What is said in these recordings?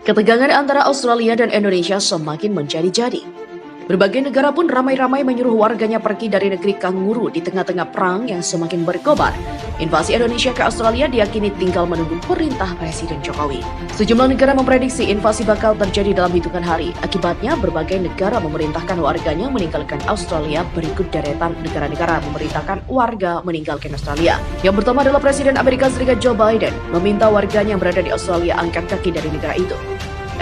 Ketegangan antara Australia dan Indonesia semakin menjadi-jadi. Berbagai negara pun ramai-ramai menyuruh warganya pergi dari negeri kanguru di tengah-tengah perang yang semakin berkobar. Invasi Indonesia ke Australia diyakini tinggal menunggu perintah Presiden Jokowi. Sejumlah negara memprediksi invasi bakal terjadi dalam hitungan hari. Akibatnya, berbagai negara memerintahkan warganya meninggalkan Australia, berikut deretan negara-negara memerintahkan warga meninggalkan Australia. Yang pertama adalah Presiden Amerika Serikat Joe Biden meminta warganya yang berada di Australia angkat kaki dari negara itu.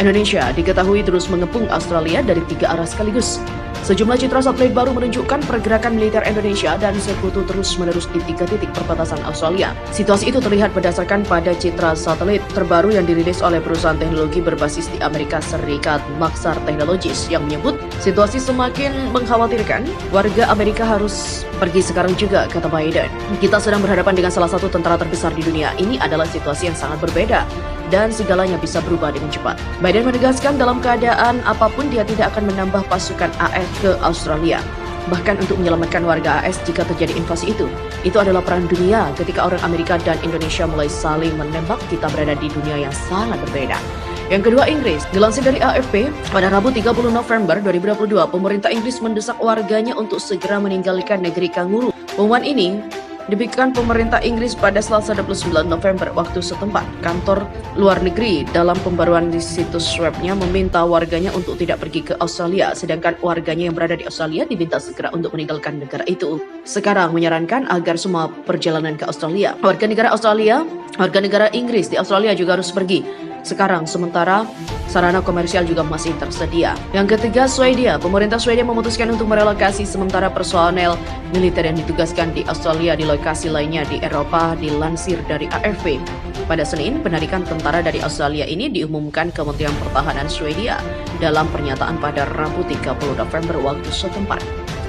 Indonesia diketahui terus mengepung Australia dari 3 arah sekaligus. Sejumlah citra satelit baru menunjukkan pergerakan militer Indonesia dan sekutu terus-menerus di 3 titik perbatasan Australia. Situasi itu terlihat berdasarkan pada citra satelit terbaru yang dirilis oleh perusahaan teknologi berbasis di Amerika Serikat, Maxar Technologies, yang menyebut situasi semakin mengkhawatirkan. Warga Amerika harus pergi sekarang juga, kata Biden. Kita sedang berhadapan dengan salah satu tentara terbesar di dunia. Ini adalah situasi yang sangat berbeda dan segalanya bisa berubah dengan cepat. Biden menegaskan dalam keadaan apapun dia tidak akan menambah pasukan AS ke Australia. Bahkan untuk menyelamatkan warga AS jika terjadi invasi itu adalah perang dunia ketika orang Amerika dan Indonesia mulai saling menembak. Kita berada di dunia yang sangat berbeda. Yang kedua, Inggris. Dilansir dari AFP, pada Rabu 30 November 2022, pemerintah Inggris mendesak warganya untuk segera meninggalkan negeri kanguru. Pengumuman ini diberikan pemerintah Inggris pada Selasa 29 November waktu setempat. Kantor luar negeri dalam pembaruan di situs webnya meminta warganya untuk tidak pergi ke Australia, sedangkan warganya yang berada di Australia diminta segera untuk meninggalkan negara itu. Sekarang menyarankan agar semua perjalanan ke Australia, warga negara Inggris di Australia juga harus pergi sekarang, sementara sarana komersial juga masih tersedia. Yang ketiga, Swedia. Pemerintah Swedia memutuskan untuk merelokasi sementara personel militer yang ditugaskan di Australia di lokasi lainnya di Eropa, dilansir dari AFP. Pada Senin, penarikan tentara dari Australia ini diumumkan Kementerian Pertahanan Swedia dalam pernyataan pada Rabu 30 November waktu setempat.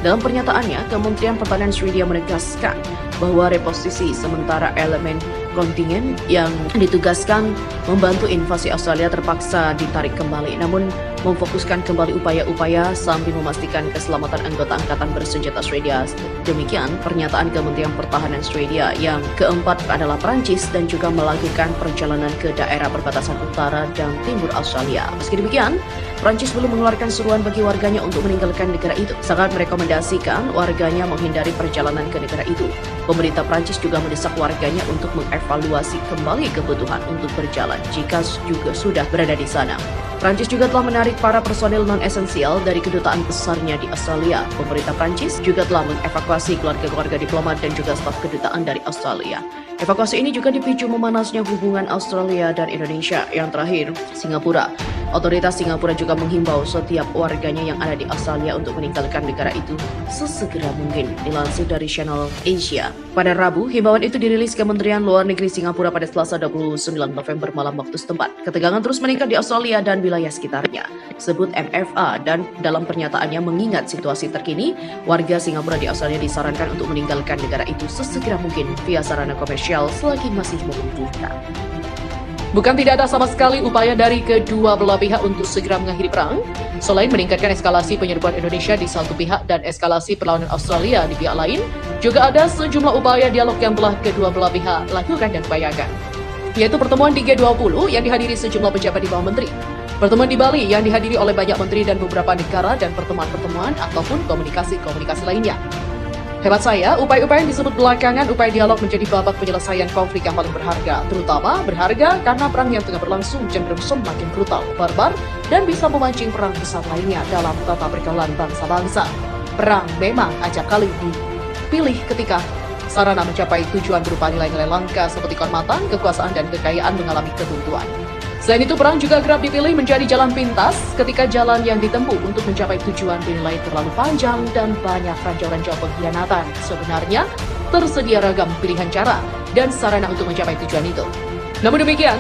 Dalam pernyataannya, Kementerian Pertahanan Swedia menegaskan bahwa reposisi sementara elemen kontingen yang ditugaskan membantu invasi Australia terpaksa ditarik kembali, namun memfokuskan kembali upaya-upaya sambil memastikan keselamatan anggota angkatan bersenjata Swedia. Demikian pernyataan Kementerian Pertahanan Swedia. Yang keempat adalah Prancis dan juga melakukan perjalanan ke daerah perbatasan utara dan timur Australia. Meski demikian, Prancis belum mengeluarkan seruan bagi warganya untuk meninggalkan negara itu. Sangat merekomendasikan warganya menghindari perjalanan ke negara itu. Pemerintah Prancis juga mendesak warganya untuk mengevaluasi kembali kebutuhan untuk berjalan jika juga sudah berada di sana. Prancis juga telah menarik para personil non-esensial dari kedutaan besarnya di Australia. Pemerintah Prancis juga telah mengevakuasi keluarga-keluarga diplomat dan juga staf kedutaan dari Australia. Evakuasi ini juga dipicu memanasnya hubungan Australia dan Indonesia. Yang terakhir, Singapura. Otoritas Singapura juga menghimbau setiap warganya yang ada di Australia untuk meninggalkan negara itu sesegera mungkin, dilansir dari Channel Asia. Pada Rabu, himbauan itu dirilis Kementerian Luar Negeri Singapura pada Selasa 29 November malam waktu setempat. Ketegangan terus meningkat di Australia dan wilayah sekitarnya, sebut MFA, dan dalam pernyataannya mengingat situasi terkini, warga Singapura di Australia disarankan untuk meninggalkan negara itu sesegera mungkin via sarana komersial selagi masih memungkinkan. Bukan tidak ada sama sekali upaya dari kedua belah pihak untuk segera mengakhiri perang. Selain meningkatkan eskalasi penyerbuan Indonesia di satu pihak dan eskalasi perlawanan Australia di pihak lain, juga ada sejumlah upaya dialog yang telah kedua belah pihak lakukan dan upayakan, yaitu pertemuan di G20 yang dihadiri sejumlah pejabat di bawah menteri, pertemuan di Bali yang dihadiri oleh banyak menteri dan beberapa negara, dan pertemuan-pertemuan ataupun komunikasi-komunikasi lainnya. Hemat saya, upaya-upaya yang disebut belakangan upaya dialog menjadi babak penyelesaian konflik yang paling berharga, terutama berharga karena perang yang tengah berlangsung cenderung semakin brutal, barbar, dan bisa memancing perang besar lainnya dalam tata pergaulan bangsa-bangsa. Perang memang acap kali dipilih ketika sarana mencapai tujuan berupa nilai-nilai langka seperti kehormatan, kekuasaan, dan kekayaan mengalami kebuntuan. Selain itu, perang juga kerap dipilih menjadi jalan pintas ketika jalan yang ditempuh untuk mencapai tujuan dinilai terlalu panjang dan banyak ranjau-ranjau pengkhianatan. Sebenarnya, tersedia ragam pilihan cara dan sarana untuk mencapai tujuan itu. Namun demikian,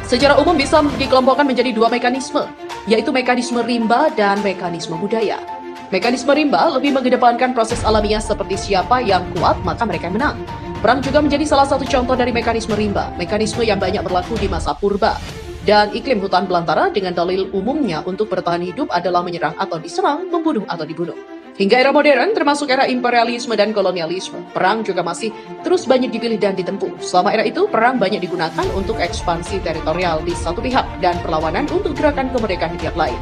secara umum bisa dikelompokkan menjadi 2 mekanisme, yaitu mekanisme rimba dan mekanisme budaya. Mekanisme rimba lebih mengedepankan proses alamiah seperti siapa yang kuat maka mereka yang menang. Perang juga menjadi salah satu contoh dari mekanisme rimba, mekanisme yang banyak berlaku di masa purba dan iklim hutan belantara, dengan dalil umumnya untuk bertahan hidup adalah menyerang atau diserang, membunuh atau dibunuh. Hingga era modern, termasuk era imperialisme dan kolonialisme, perang juga masih terus banyak dipilih dan ditempuh. Selama era itu, perang banyak digunakan untuk ekspansi teritorial di satu pihak dan perlawanan untuk gerakan kemerdekaan di pihak lain.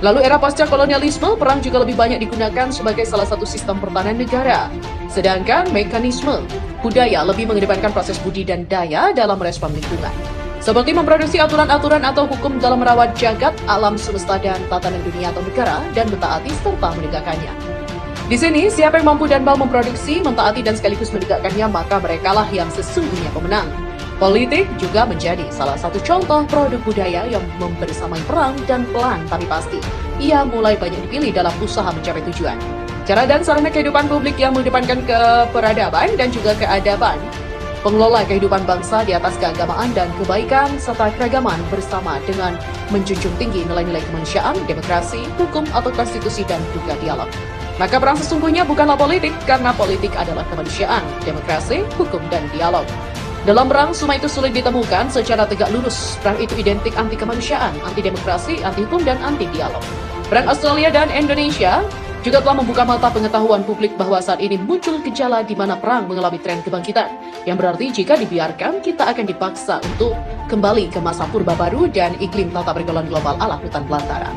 Lalu era pasca kolonialisme, perang juga lebih banyak digunakan sebagai salah satu sistem pertahanan negara. Sedangkan mekanisme budaya lebih mengedepankan proses budi dan daya dalam merespon lingkungan. Seperti memproduksi aturan-aturan atau hukum dalam merawat jagat, alam semesta dan tatanan dunia atau negara, dan mentaati serta menegakkannya. Di sini, siapa yang mampu dan mau memproduksi, mentaati dan sekaligus menegakkannya, maka merekalah yang sesungguhnya pemenang. Politik juga menjadi salah satu contoh produk budaya yang membersamai perang dan pelan tapi pasti. Ia mulai banyak dipilih dalam usaha mencapai tujuan. Cara dan sarana kehidupan publik yang mengedepankan keperadaban dan juga keadaban, pengelola kehidupan bangsa di atas keagamaan dan kebaikan serta keragaman bersama dengan menjunjung tinggi nilai-nilai kemanusiaan, demokrasi, hukum atau konstitusi dan juga dialog. Maka perang sesungguhnya bukanlah politik, karena politik adalah kemanusiaan, demokrasi, hukum, dan dialog. Dalam perang, semua itu sulit ditemukan secara tegak lurus. Perang itu identik anti kemanusiaan, anti demokrasi, anti hukum, dan anti dialog. Perang Australia dan Indonesia juga telah membuka mata pengetahuan publik bahwa saat ini muncul gejala di mana perang mengalami tren kebangkitan. Yang berarti jika dibiarkan, kita akan dipaksa untuk kembali ke masa purba baru dan iklim tata pergaulan global ala hutan belantara.